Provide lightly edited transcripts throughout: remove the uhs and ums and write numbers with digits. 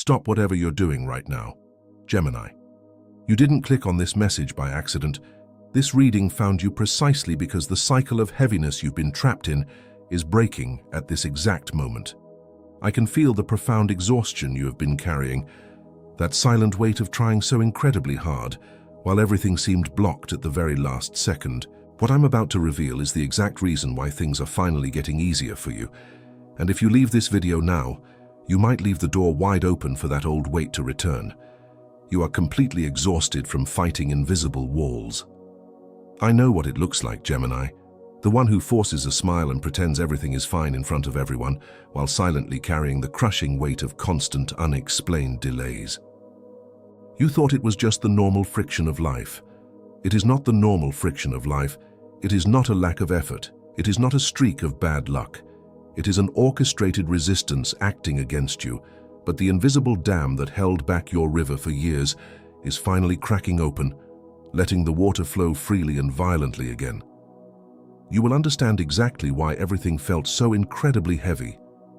Stop whatever you're doing right now. Gemini. You didn't click on this message by accident. This reading found you precisely because the cycle of heaviness you've been trapped in is breaking at this exact moment. I can feel the profound exhaustion you have been carrying, that silent weight of trying so incredibly hard, while everything seemed blocked at the very last second. What I'm about to reveal is the exact reason why things are finally getting easier for you. And if you leave this video now, you might leave the door wide open for that old weight to return. You are completely exhausted from fighting invisible walls. I know what it looks like, Gemini. The one who forces a smile and pretends everything is fine in front of everyone, while silently carrying the crushing weight of constant, unexplained delays. You thought it was just the normal friction of life. It is not the normal friction of life. It is not a lack of effort. It is not a streak of bad luck. It is an orchestrated resistance acting against you, but the invisible dam that held back your river for years is finally cracking open, letting the water flow freely and violently again. You will understand exactly why everything felt so incredibly heavy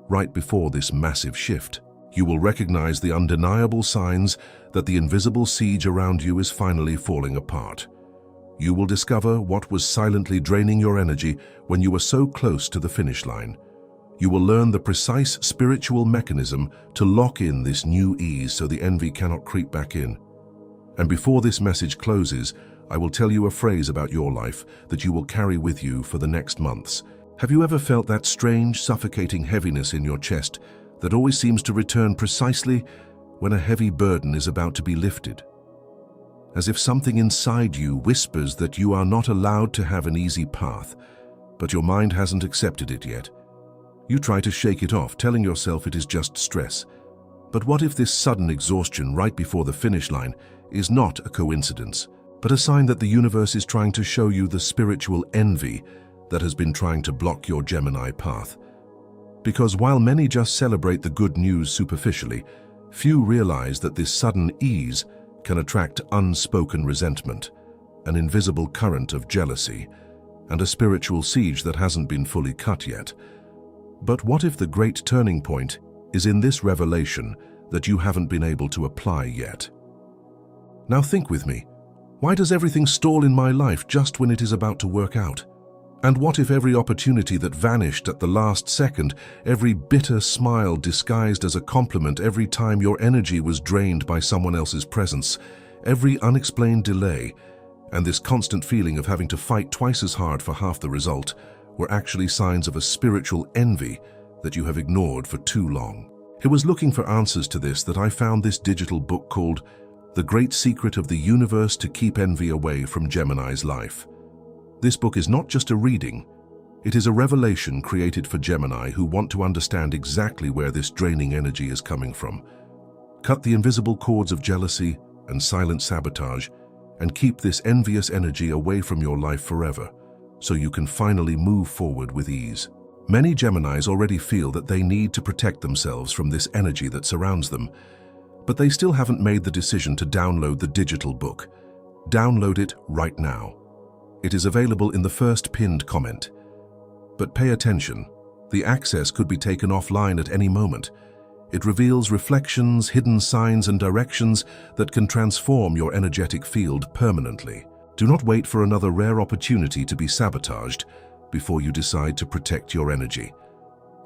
right before this massive shift. You will recognize the undeniable signs that the invisible siege around you is finally falling apart. You will discover what was silently draining your energy when you were so close to the finish line. You will learn the precise spiritual mechanism to lock in this new ease so the envy cannot creep back in. And before this message closes, I will tell you a phrase about your life that you will carry with you for the next months. Have you ever felt that strange, suffocating heaviness in your chest that always seems to return precisely when a heavy burden is about to be lifted? As if something inside you whispers that you are not allowed to have an easy path, but your mind hasn't accepted it yet. You try to shake it off, telling yourself it is just stress. But what if this sudden exhaustion right before the finish line is not a coincidence, but a sign that the universe is trying to show you the spiritual envy that has been trying to block your Gemini path? Because while many just celebrate the good news superficially, few realize that this sudden ease can attract unspoken resentment, an invisible current of jealousy, and a spiritual siege that hasn't been fully cut yet. But what if the great turning point is in this revelation that you haven't been able to apply yet? Now think with me. Why does everything stall in my life just when it is about to work out? And what if every opportunity that vanished at the last second, every bitter smile disguised as a compliment every time your energy was drained by someone else's presence, every unexplained delay, and this constant feeling of having to fight twice as hard for half the result, were actually signs of a spiritual envy that you have ignored for too long? It was looking for answers to this that I found this digital book called The Great Secret of the Universe to Keep Envy Away from Gemini's Life. This book is not just a reading, it is a revelation created for Gemini who want to understand exactly where this draining energy is coming from. Cut the invisible cords of jealousy and silent sabotage, and keep this envious energy away from your life forever, so you can finally move forward with ease. Many Geminis already feel that they need to protect themselves from this energy that surrounds them, but they still haven't made the decision to download the digital book. Download it right now. It is available in the first pinned comment. But pay attention, the access could be taken offline at any moment. It reveals reflections, hidden signs, and directions that can transform your energetic field permanently. Do not wait for another rare opportunity to be sabotaged before you decide to protect your energy.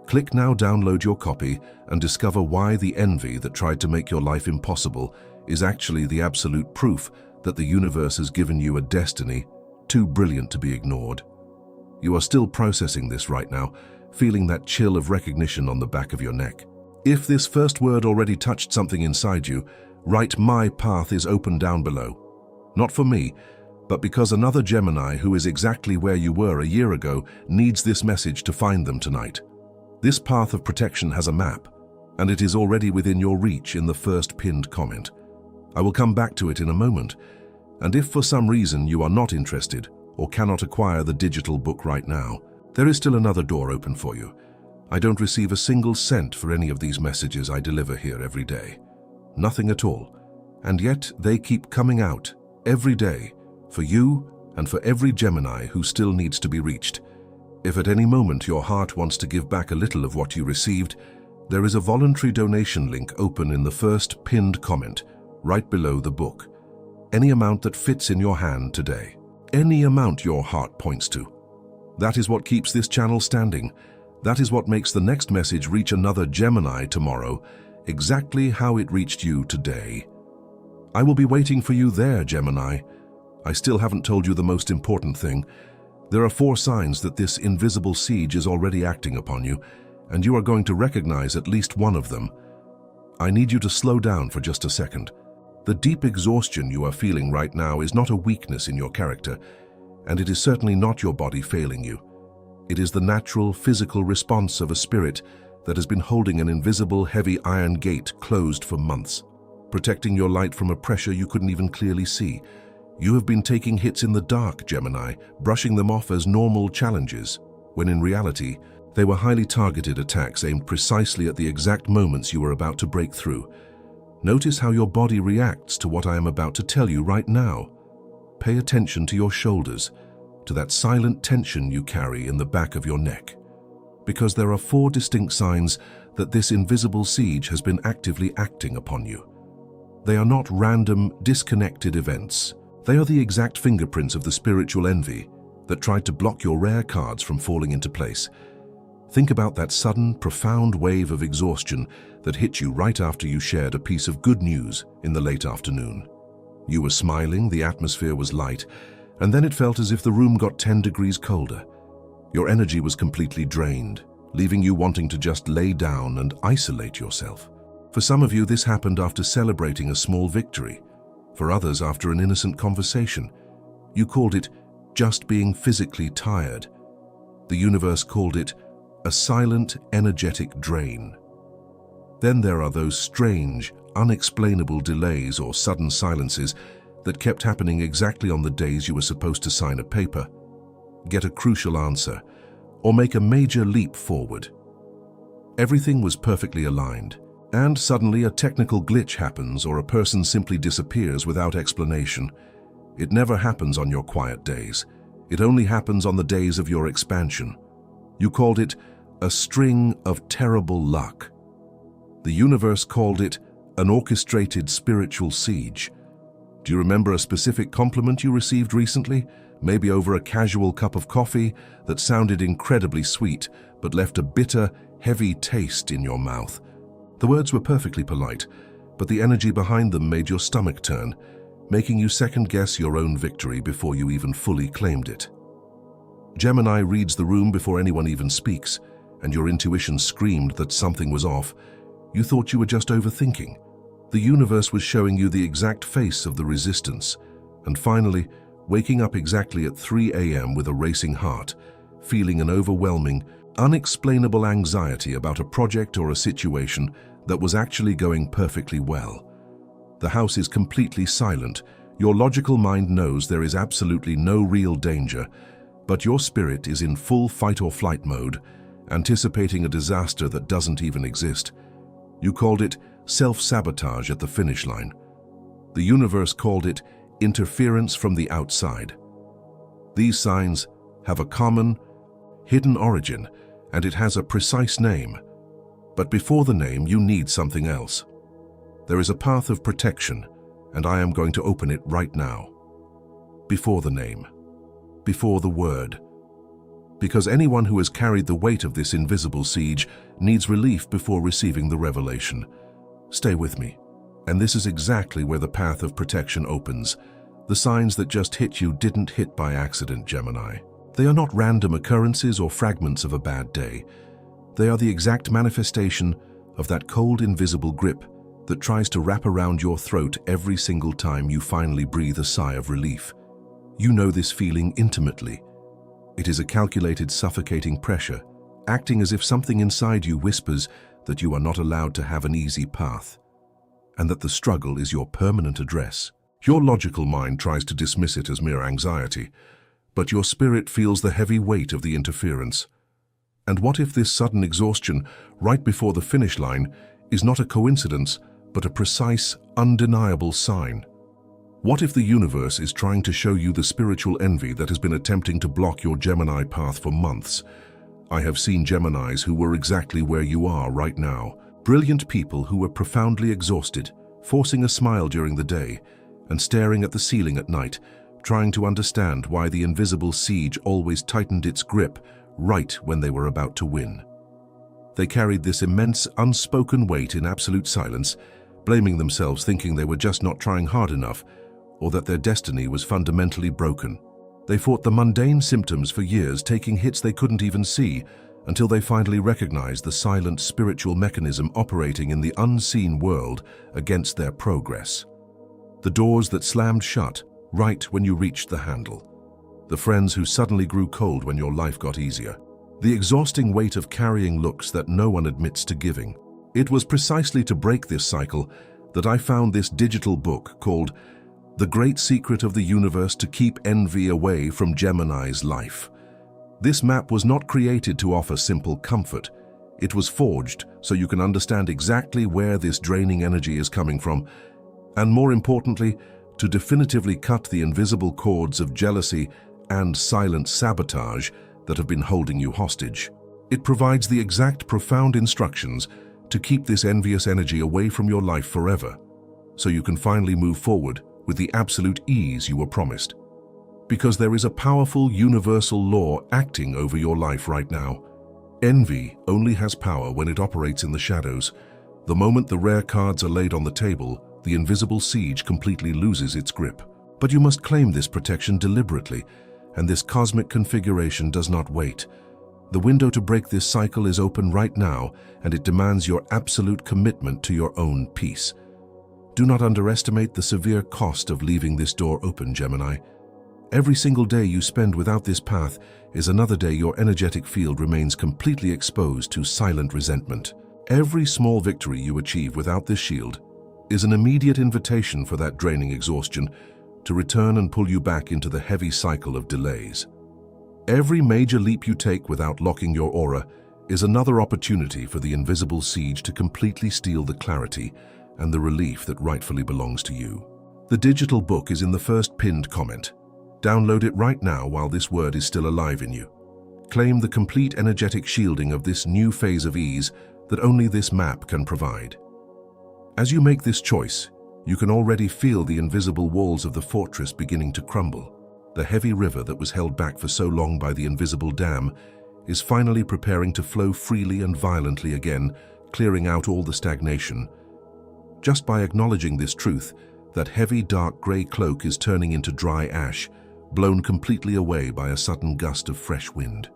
Click now, download your copy, and discover why the envy that tried to make your life impossible is actually the absolute proof that the universe has given you a destiny too brilliant to be ignored. You are still processing this right now, feeling that chill of recognition on the back of your neck. If this first word already touched something inside you, write "My path is open" down below. Not for me, but because another Gemini who is exactly where you were a year ago needs this message to find them tonight. This path of protection has a map, and it is already within your reach in the first pinned comment. I will come back to it in a moment, and if for some reason you are not interested or cannot acquire the digital book right now, there is still another door open for you. I don't receive a single cent for any of these messages I deliver here every day. Nothing at all. And yet they keep coming out every day for you and for every Gemini who still needs to be reached. If at any moment your heart wants to give back a little of what you received, There is a voluntary donation link open in the first pinned comment, right below the book. Any amount that fits in your hand today. Any amount your heart points to. That is what keeps this channel standing. That is what makes the next message reach another Gemini tomorrow, exactly how it reached you today. I will be waiting for you there, Gemini. I still haven't told you the most important thing. There are 4 signs that this invisible siege is already acting upon you, and you are going to recognize at least one of them. I need you to slow down for just a second. The deep exhaustion you are feeling right now is not a weakness in your character, and it is certainly not your body failing you. It is the natural, physical response of a spirit that has been holding an invisible, heavy iron gate closed for months, protecting your light from a pressure you couldn't even clearly see. You have been taking hits in the dark, Gemini, brushing them off as normal challenges, when in reality, they were highly targeted attacks aimed precisely at the exact moments you were about to break through. Notice how your body reacts to what I am about to tell you right now. Pay attention to your shoulders, to that silent tension you carry in the back of your neck. Because there are 4 distinct signs that this invisible siege has been actively acting upon you. They are not random, disconnected events. They are the exact fingerprints of the spiritual envy that tried to block your rare cards from falling into place. Think about that sudden, profound wave of exhaustion that hit you right after you shared a piece of good news in the late afternoon. You were smiling, the atmosphere was light, and then it felt as if the room got 10 degrees colder. Your energy was completely drained, leaving you wanting to just lay down and isolate yourself. For some of you, this happened after celebrating a small victory. For others, after an innocent conversation. You called it just being physically tired. The universe called it a silent, energetic drain. Then there are those strange, unexplainable delays or sudden silences that kept happening exactly on the days you were supposed to sign a paper, get a crucial answer, or make a major leap forward. Everything was perfectly aligned, and suddenly a technical glitch happens or a person simply disappears without explanation. It never happens on your quiet days. It only happens on the days of your expansion. You called it a string of terrible luck. The universe called it an orchestrated spiritual siege. Do you remember a specific compliment you received recently? Maybe over a casual cup of coffee that sounded incredibly sweet, but left a bitter, heavy taste in your mouth. The words were perfectly polite, but the energy behind them made your stomach turn, making you second-guess your own victory before you even fully claimed it. Gemini reads the room before anyone even speaks, and your intuition screamed that something was off. You thought you were just overthinking. The universe was showing you the exact face of the resistance, and finally, waking up exactly at 3 a.m. with a racing heart, feeling an overwhelming, unexplainable anxiety about a project or a situation that was actually going perfectly well. The house is completely silent. Your logical mind knows there is absolutely no real danger, but your spirit is in full fight-or-flight mode, anticipating a disaster that doesn't even exist. You called it self-sabotage at the finish line. The universe called it interference from the outside. These signs have a common, hidden origin, and it has a precise name. But before the name, you need something else. There is a path of protection, and I am going to open it right now. Before the name. Before the word. Because anyone who has carried the weight of this invisible siege needs relief before receiving the revelation. Stay with me. And this is exactly where the path of protection opens. The signs that just hit you didn't hit by accident, Gemini. They are not random occurrences or fragments of a bad day. They are the exact manifestation of that cold, invisible grip that tries to wrap around your throat every single time you finally breathe a sigh of relief. You know this feeling intimately. It is a calculated, suffocating pressure, acting as if something inside you whispers that you are not allowed to have an easy path, and that the struggle is your permanent address. Your logical mind tries to dismiss it as mere anxiety, but your spirit feels the heavy weight of the interference. And what if this sudden exhaustion right before the finish line is not a coincidence, but a precise, undeniable sign? What if the universe is trying to show you the spiritual envy that has been attempting to block your Gemini path for months? I have seen Geminis who were exactly where you are right now. Brilliant people who were profoundly exhausted, forcing a smile during the day and staring at the ceiling at night, trying to understand why the invisible siege always tightened its grip right when they were about to win. They carried this immense, unspoken weight in absolute silence, blaming themselves, thinking they were just not trying hard enough, or that their destiny was fundamentally broken. They fought the mundane symptoms for years, taking hits they couldn't even see, until they finally recognized the silent spiritual mechanism operating in the unseen world against their progress. The doors that slammed shut right when you reached the handle. The friends who suddenly grew cold when your life got easier. The exhausting weight of carrying looks that no one admits to giving. It was precisely to break this cycle that I found this digital book called The Great Secret of the Universe to Keep Envy Away from Gemini's Life. This map was not created to offer simple comfort. It was forged so you can understand exactly where this draining energy is coming from, and more importantly, to definitively cut the invisible cords of jealousy and silent sabotage that have been holding you hostage. It provides the exact profound instructions to keep this envious energy away from your life forever, so you can finally move forward with the absolute ease you were promised. Because there is a powerful universal law acting over your life right now. Envy only has power when it operates in the shadows. The moment the rare cards are laid on the table, the invisible siege completely loses its grip. But you must claim this protection deliberately, and this cosmic configuration does not wait. The window to break this cycle is open right now, and it demands your absolute commitment to your own peace. Do not underestimate the severe cost of leaving this door open, Gemini. Every single day you spend without this path is another day your energetic field remains completely exposed to silent resentment. Every small victory you achieve without this shield is an immediate invitation for that draining exhaustion to return and pull you back into the heavy cycle of delays. Every major leap you take without locking your aura is another opportunity for the invisible siege to completely steal the clarity and the relief that rightfully belongs to you. The digital book is in the first pinned comment. Download it right now while this word is still alive in you. Claim the complete energetic shielding of this new phase of ease that only this map can provide. As you make this choice, you can already feel the invisible walls of the fortress beginning to crumble. The heavy river that was held back for so long by the invisible dam is finally preparing to flow freely and violently again, clearing out all the stagnation. Just by acknowledging this truth, that heavy dark grey cloak is turning into dry ash, blown completely away by a sudden gust of fresh wind.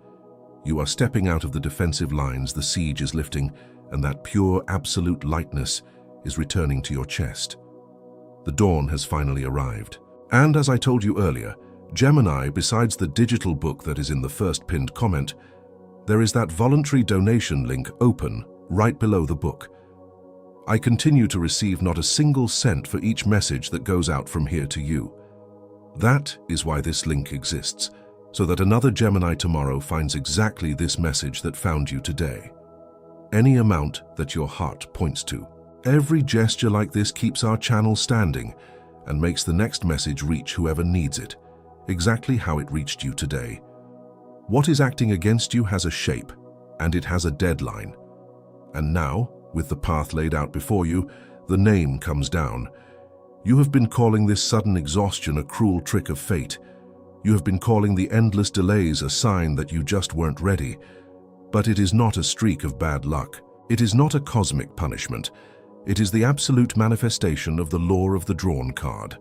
You are stepping out of the defensive lines, the siege is lifting, and that pure, absolute lightness is returning to your chest. The dawn has finally arrived. And as I told you earlier, Gemini, besides the digital book that is in the first pinned comment, there is that voluntary donation link open right below the book. I continue to receive not a single cent for each message that goes out from here to you. That is why this link exists, so that another Gemini tomorrow finds exactly this message that found you today. Any amount that your heart points to. Every gesture like this keeps our channel standing and makes the next message reach whoever needs it, exactly how it reached you today. What is acting against you has a shape, and it has a deadline. And now, with the path laid out before you, the name comes down. You have been calling this sudden exhaustion a cruel trick of fate. You have been calling the endless delays a sign that you just weren't ready. But it is not a streak of bad luck. It is not a cosmic punishment. It is the absolute manifestation of the law of the drawn card.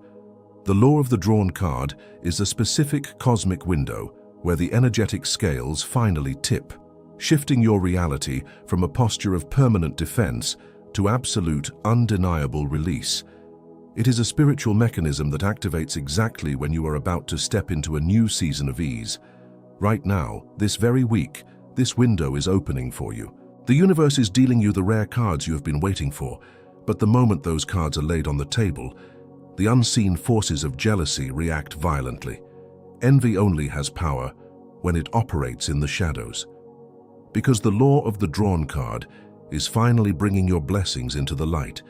The law of the drawn card is a specific cosmic window where the energetic scales finally tip, shifting your reality from a posture of permanent defense to absolute, undeniable release. It is a spiritual mechanism that activates exactly when you are about to step into a new season of ease. Right now, this very week, this window is opening for you. The universe is dealing you the rare cards you have been waiting for, but the moment those cards are laid on the table, the unseen forces of jealousy react violently. Envy only has power when it operates in the shadows. Because the law of the drawn card is finally bringing your blessings into the light,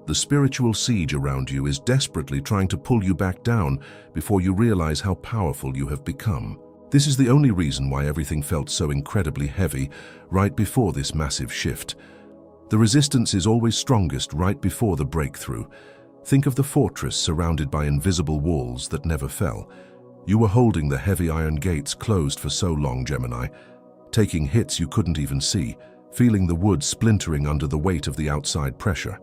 the spiritual siege around you is desperately trying to pull you back down before you realize how powerful you have become. This is the only reason why everything felt so incredibly heavy right before this massive shift. The resistance is always strongest right before the breakthrough. Think of the fortress surrounded by invisible walls that never fell. You were holding the heavy iron gates closed for so long, Gemini, taking hits you couldn't even see, feeling the wood splintering under the weight of the outside pressure.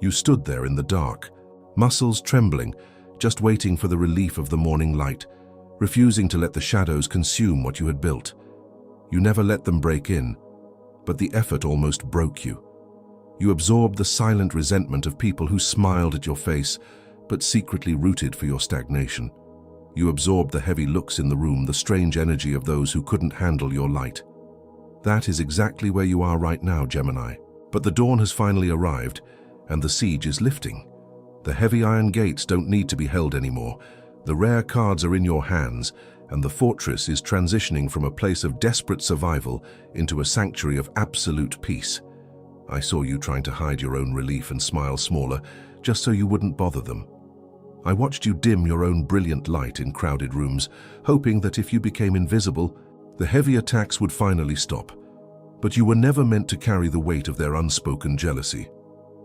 You stood there in the dark, muscles trembling, just waiting for the relief of the morning light, refusing to let the shadows consume what you had built. You never let them break in, but the effort almost broke you. You absorbed the silent resentment of people who smiled at your face, but secretly rooted for your stagnation. You absorbed the heavy looks in the room, the strange energy of those who couldn't handle your light. That is exactly where you are right now, Gemini. But the dawn has finally arrived, and the siege is lifting. The heavy iron gates don't need to be held anymore. The rare cards are in your hands, and the fortress is transitioning from a place of desperate survival into a sanctuary of absolute peace. I saw you trying to hide your own relief and smile smaller, just so you wouldn't bother them. I watched you dim your own brilliant light in crowded rooms, hoping that if you became invisible, the heavy attacks would finally stop. But you were never meant to carry the weight of their unspoken jealousy.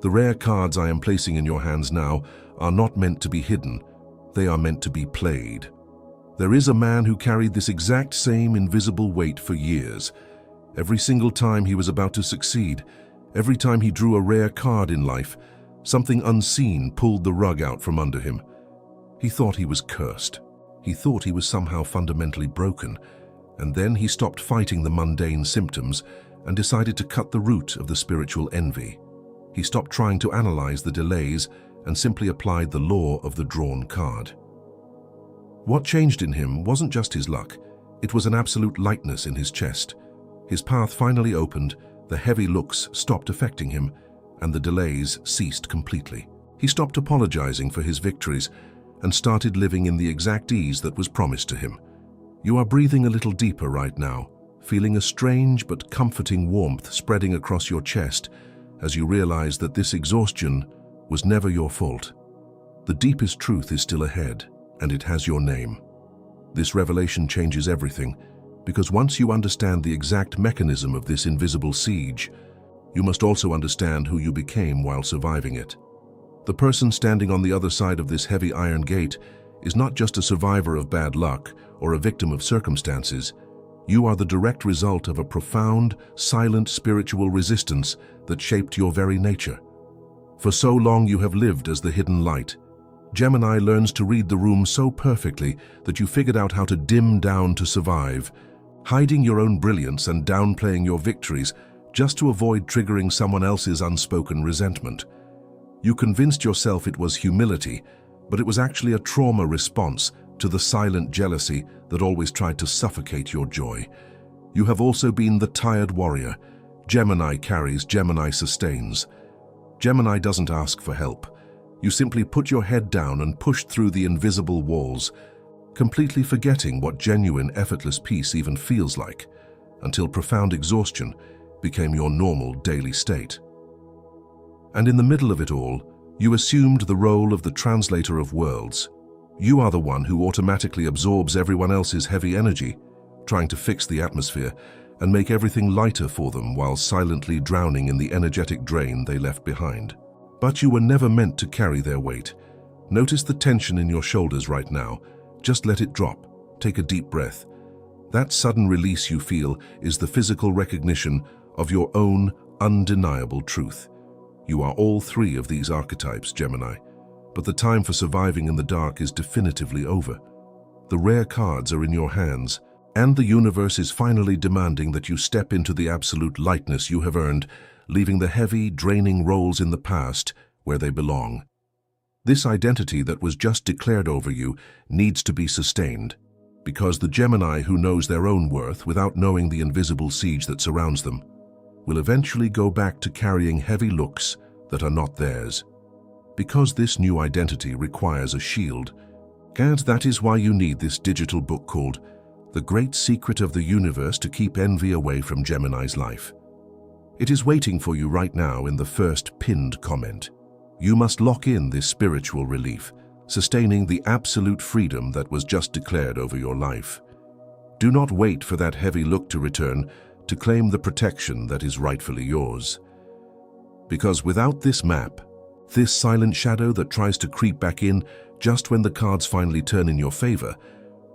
The rare cards I am placing in your hands now are not meant to be hidden. They are meant to be played. There is a man who carried this exact same invisible weight for years. Every single time he was about to succeed, every time he drew a rare card in life, something unseen pulled the rug out from under him. He thought he was cursed. He thought he was somehow fundamentally broken. And then he stopped fighting the mundane symptoms and decided to cut the root of the spiritual envy. He stopped trying to analyze the delays and simply applied the law of the drawn card. What changed in him wasn't just his luck, it was an absolute lightness in his chest. His path finally opened, the heavy looks stopped affecting him, and the delays ceased completely. He stopped apologizing for his victories and started living in the exact ease that was promised to him. You are breathing a little deeper right now, feeling a strange but comforting warmth spreading across your chest as you realize that this exhaustion was never your fault. The deepest truth is still ahead, and it has your name. This revelation changes everything, because once you understand the exact mechanism of this invisible siege, you must also understand who you became while surviving it. The person standing on the other side of this heavy iron gate is not just a survivor of bad luck or a victim of circumstances. You are the direct result of a profound, silent spiritual resistance that shaped your very nature. For so long you have lived as the hidden light. Gemini learns to read the room so perfectly that you figured out how to dim down to survive, hiding your own brilliance and downplaying your victories just to avoid triggering someone else's unspoken resentment. You convinced yourself it was humility, but it was actually a trauma response to the silent jealousy that always tried to suffocate your joy. You have also been the tired warrior. Gemini carries, Gemini sustains. Gemini doesn't ask for help. You simply put your head down and pushed through the invisible walls, completely forgetting what genuine, effortless peace even feels like, until profound exhaustion became your normal daily state. And in the middle of it all, you assumed the role of the translator of worlds. You are the one who automatically absorbs everyone else's heavy energy, trying to fix the atmosphere and make everything lighter for them while silently drowning in the energetic drain they left behind. But you were never meant to carry their weight. Notice the tension in your shoulders right now. Just let it drop. Take a deep breath. That sudden release you feel is the physical recognition of your own undeniable truth. You are all three of these archetypes, Gemini, but the time for surviving in the dark is definitively over. The rare cards are in your hands, and the universe is finally demanding that you step into the absolute lightness you have earned, leaving the heavy, draining roles in the past where they belong. This identity that was just declared over you needs to be sustained, because the Gemini who knows their own worth without knowing the invisible siege that surrounds them will eventually go back to carrying heavy looks that are not theirs. Because this new identity requires a shield, and that is why you need this digital book called The Great Secret of the Universe to Keep Envy Away from Gemini's Life. It is waiting for you right now in the first pinned comment. You must lock in this spiritual relief, sustaining the absolute freedom that was just declared over your life. Do not wait for that heavy look to return to claim the protection that is rightfully yours. Because without this map, this silent shadow that tries to creep back in just when the cards finally turn in your favor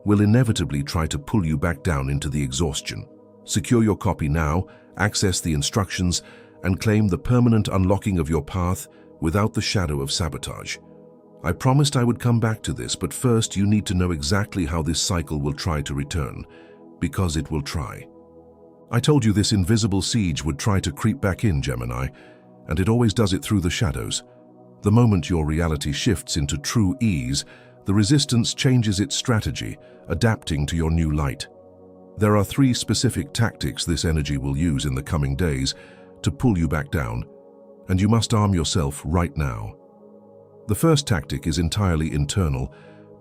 will inevitably try to pull you back down into the exhaustion. Secure your copy now, access the instructions, and claim the permanent unlocking of your path without the shadow of sabotage. I promised I would come back to this, but first you need to know exactly how this cycle will try to return, because it will try. I told you this invisible siege would try to creep back in, Gemini, and it always does it through the shadows. The moment your reality shifts into true ease, the resistance changes its strategy, adapting to your new light. There are 3 specific tactics this energy will use in the coming days to pull you back down, and you must arm yourself right now. The first tactic is entirely internal,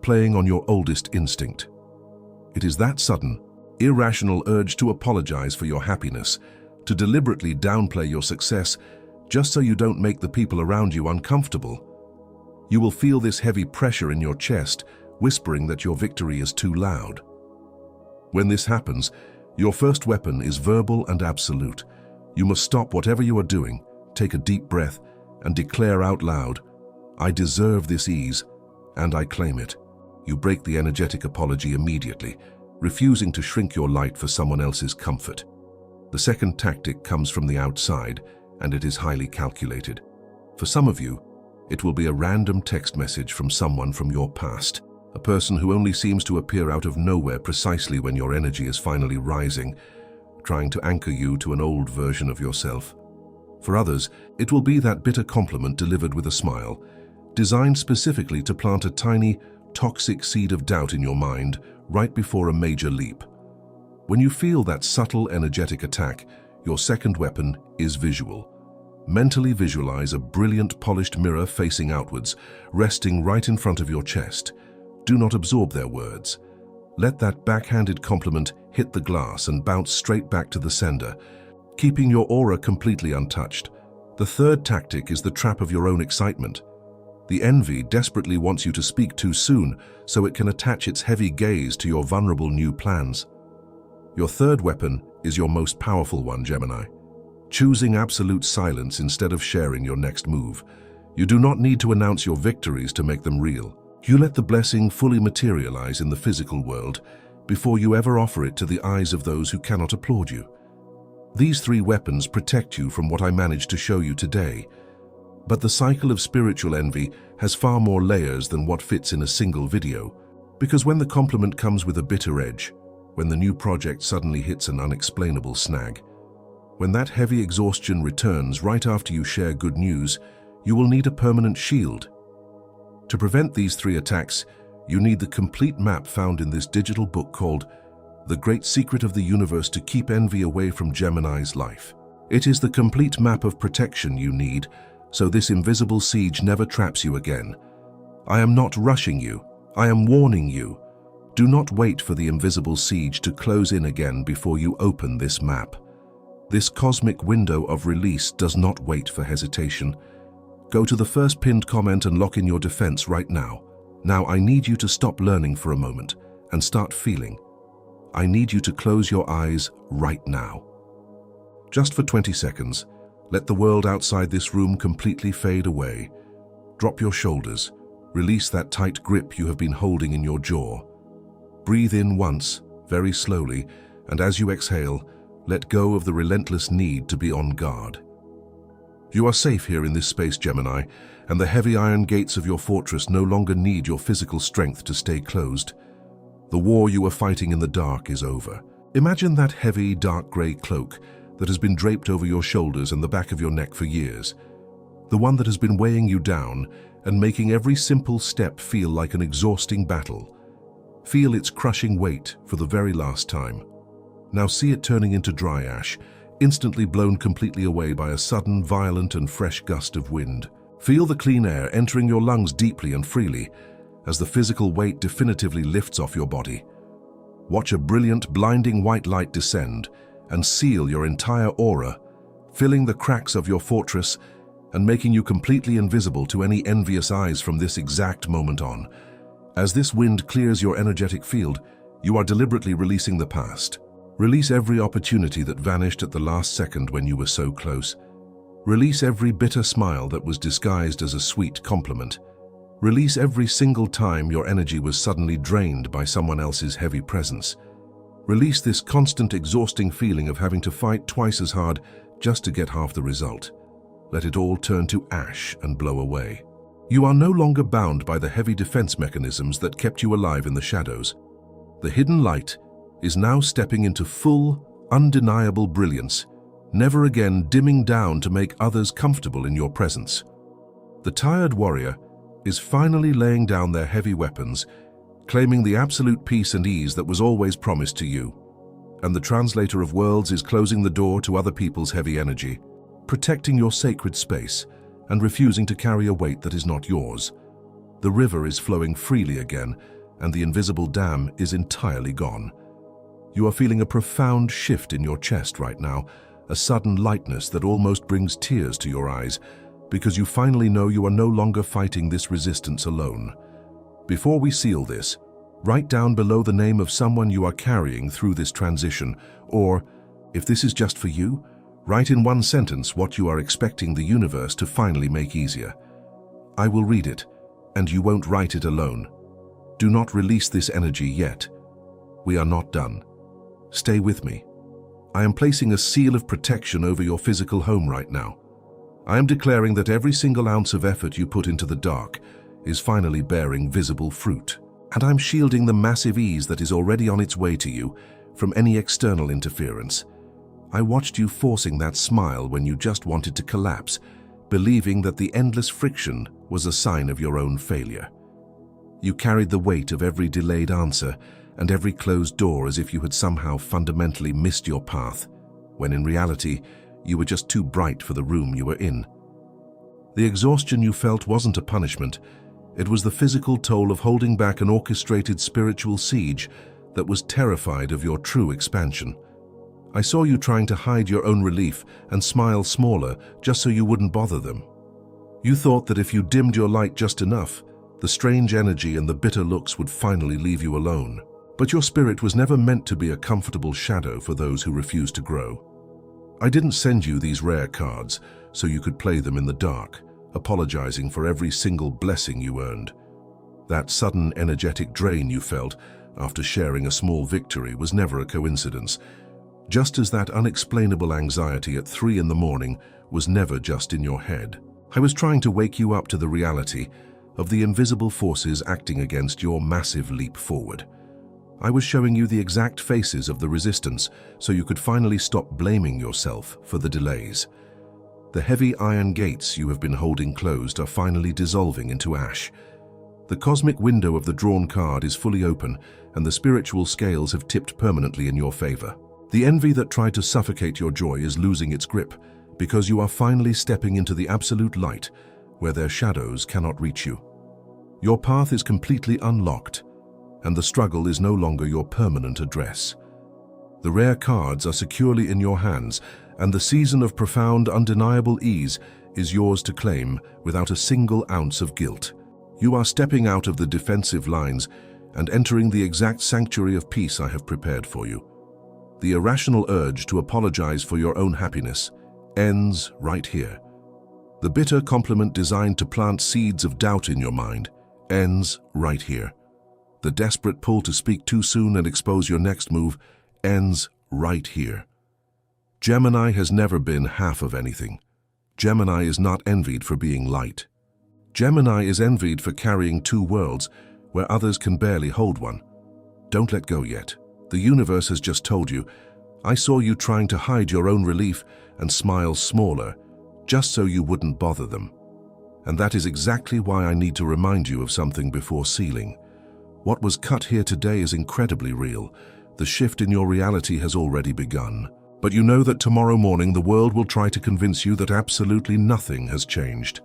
playing on your oldest instinct. It is that sudden, irrational urge to apologize for your happiness, to deliberately downplay your success, just so you don't make the people around you uncomfortable. You will feel this heavy pressure in your chest, whispering that your victory is too loud. When this happens, your first weapon is verbal and absolute. You must stop whatever you are doing, take a deep breath, and declare out loud, "I deserve this ease, and I claim it." You break the energetic apology immediately, refusing to shrink your light for someone else's comfort. The second tactic comes from the outside, and it is highly calculated. For some of you, it will be a random text message from someone from your past, a person who only seems to appear out of nowhere precisely when your energy is finally rising, trying to anchor you to an old version of yourself. For others, it will be that bitter compliment delivered with a smile, designed specifically to plant a tiny, toxic seed of doubt in your mind right before a major leap. When you feel that subtle, energetic attack, your second weapon is visual. Mentally visualize a brilliant, polished mirror facing outwards, resting right in front of your chest. Do not absorb their words. Let that backhanded compliment hit the glass and bounce straight back to the sender, keeping your aura completely untouched. The third tactic is the trap of your own excitement. The envy desperately wants you to speak too soon so it can attach its heavy gaze to your vulnerable new plans. Your third weapon is your most powerful one, Gemini. Choosing absolute silence instead of sharing your next move. You do not need to announce your victories to make them real. You let the blessing fully materialize in the physical world before you ever offer it to the eyes of those who cannot applaud you. These 3 weapons protect you from what I managed to show you today. But the cycle of spiritual envy has far more layers than what fits in a single video, because when the compliment comes with a bitter edge, when the new project suddenly hits an unexplainable snag, when that heavy exhaustion returns right after you share good news, you will need a permanent shield. To prevent these 3 attacks, you need the complete map found in this digital book called The Great Secret of the Universe to Keep Envy Away from Gemini's Life. It is the complete map of protection you need, so this invisible siege never traps you again. I am not rushing you. I am warning you. Do not wait for the invisible siege to close in again before you open this map. This cosmic window of release does not wait for hesitation. Go to the first pinned comment and lock in your defense right now. Now I need you to stop learning for a moment and start feeling. I need you to close your eyes right now. Just for 20 seconds, let the world outside this room completely fade away. Drop your shoulders. Release that tight grip you have been holding in your jaw. Breathe in once, very slowly, and as you exhale, let go of the relentless need to be on guard. You are safe here in this space, Gemini, and the heavy iron gates of your fortress no longer need your physical strength to stay closed. The war you were fighting in the dark is over. Imagine that heavy, dark gray cloak that has been draped over your shoulders and the back of your neck for years. The one that has been weighing you down and making every simple step feel like an exhausting battle. Feel its crushing weight for the very last time. Now see it turning into dry ash, instantly blown completely away by a sudden, violent and fresh gust of wind. Feel the clean air entering your lungs deeply and freely as the physical weight definitively lifts off your body. Watch a brilliant, blinding white light descend and seal your entire aura, filling the cracks of your fortress and making you completely invisible to any envious eyes from this exact moment on. As this wind clears your energetic field, You are deliberately releasing the past. Release every opportunity that vanished at the last second when you were so close. Release every bitter smile that was disguised as a sweet compliment. Release every single time your energy was suddenly drained by someone else's heavy presence. Release this constant, exhausting feeling of having to fight twice as hard just to get half the result. Let it all turn to ash and blow away. You are no longer bound by the heavy defense mechanisms that kept you alive in the shadows. The hidden light is now stepping into full, undeniable brilliance, never again dimming down to make others comfortable in your presence. The tired warrior is finally laying down their heavy weapons, claiming the absolute peace and ease that was always promised to you. And the translator of worlds is closing the door to other people's heavy energy, protecting your sacred space and refusing to carry a weight that is not yours. The river is flowing freely again, and the invisible dam is entirely gone. You are feeling a profound shift in your chest right now, a sudden lightness that almost brings tears to your eyes, because you finally know you are no longer fighting this resistance alone. Before we seal this, write down below the name of someone you are carrying through this transition, or, if this is just for you, write in one sentence what you are expecting the universe to finally make easier. I will read it, and you won't write it alone. Do not release this energy yet. We are not done. Stay with me. I am placing a seal of protection over your physical home right now. I am declaring that every single ounce of effort you put into the dark is finally bearing visible fruit. And I'm shielding the massive ease that is already on its way to you from any external interference. I watched you forcing that smile when you just wanted to collapse, believing that the endless friction was a sign of your own failure. You carried the weight of every delayed answer and every closed door as if you had somehow fundamentally missed your path, when in reality, you were just too bright for the room you were in. The exhaustion you felt wasn't a punishment. It was the physical toll of holding back an orchestrated spiritual siege that was terrified of your true expansion. I saw you trying to hide your own relief and smile smaller just so you wouldn't bother them. You thought that if you dimmed your light just enough, the strange energy and the bitter looks would finally leave you alone. But your spirit was never meant to be a comfortable shadow for those who refuse to grow. I didn't send you these rare cards so you could play them in the dark, apologizing for every single blessing you earned. That sudden energetic drain you felt after sharing a small victory was never a coincidence, just as that unexplainable anxiety at 3 in the morning was never just in your head. I was trying to wake you up to the reality of the invisible forces acting against your massive leap forward. I was showing you the exact faces of the resistance so you could finally stop blaming yourself for the delays. The heavy iron gates you have been holding closed are finally dissolving into ash. The cosmic window of the drawn card is fully open, and the spiritual scales have tipped permanently in your favor. The envy that tried to suffocate your joy is losing its grip, because you are finally stepping into the absolute light, where their shadows cannot reach you. Your path is completely unlocked, and the struggle is no longer your permanent address. The rare cards are securely in your hands, and the season of profound, undeniable ease is yours to claim without a single ounce of guilt. You are stepping out of the defensive lines and entering the exact sanctuary of peace I have prepared for you. The irrational urge to apologize for your own happiness ends right here. The bitter compliment designed to plant seeds of doubt in your mind ends right here. The desperate pull to speak too soon and expose your next move ends right here. Gemini has never been half of anything. Gemini is not envied for being light. Gemini is envied for carrying two worlds where others can barely hold one. Don't let go yet. The universe has just told you, I saw you trying to hide your own relief and smile smaller, just so you wouldn't bother them. And that is exactly why I need to remind you of something before sealing. What was cut here today is incredibly real. The shift in your reality has already begun. But you know that tomorrow morning the world will try to convince you that absolutely nothing has changed.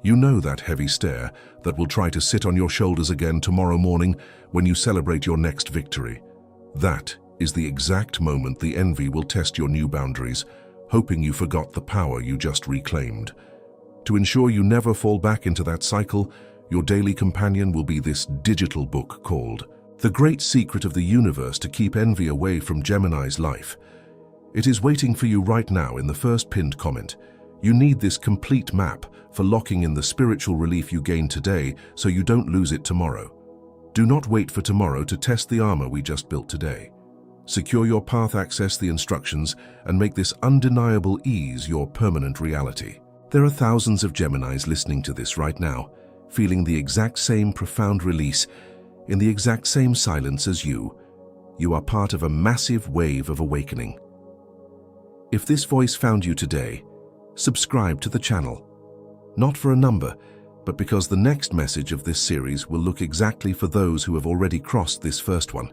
You know that heavy stare that will try to sit on your shoulders again tomorrow morning when you celebrate your next victory. That is the exact moment the envy will test your new boundaries, hoping you forgot the power you just reclaimed. To ensure you never fall back into that cycle, your daily companion will be this digital book called The great secret of the universe to keep envy away from Gemini's life. It is waiting for you right now in the first pinned comment. You need this complete map for locking in the spiritual relief you gain today so you don't lose it tomorrow. Do not wait for tomorrow to test the armor we just built today. Secure your path, access the instructions, and make this undeniable ease your permanent reality. There are thousands of Geminis listening to this right now, feeling the exact same profound release, in the exact same silence as you. You are part of a massive wave of awakening. If this voice found you today, subscribe to the channel. Not for a number, but because the next message of this series will look exactly for those who have already crossed this first one.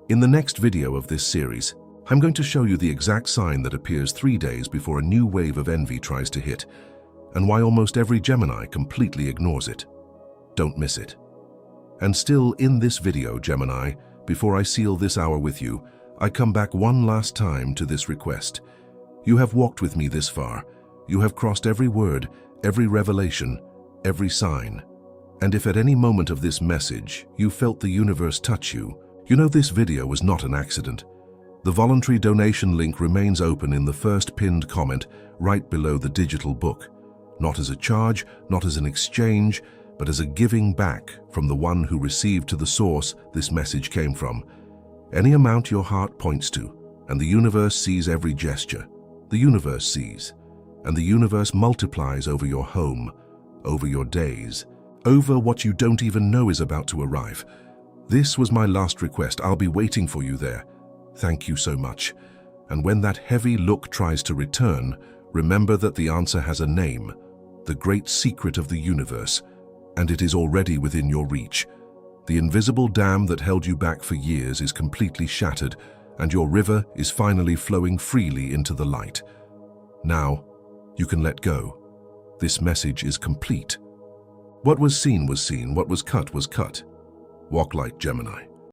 In the next video of this series, I'm going to show you the exact sign that appears 3 days before a new wave of envy tries to hit, and why almost every Gemini completely ignores it. Don't miss it. And still in this video, Gemini, before I seal this hour with you, I come back one last time to this request. You have walked with me this far. You have crossed every word, every revelation, every sign. And if at any moment of this message you felt the universe touch you, you know this video was not an accident. The voluntary donation link remains open in the first pinned comment right below the digital book. Not as a charge, not as an exchange, but as a giving back from the one who received to the source this message came from. Any amount your heart points to, and the universe sees every gesture. The universe sees, and the universe multiplies over your home, over your days, over what you don't even know is about to arrive. This was my last request. I'll be waiting for you there. Thank you so much. And when that heavy look tries to return, remember that the answer has a name, the great secret of the universe, and it is already within your reach. The invisible dam that held you back for years is completely shattered, and your river is finally flowing freely into the light. Now, you can let go. This message is complete. What was seen, what was cut was cut. Walk light, Gemini.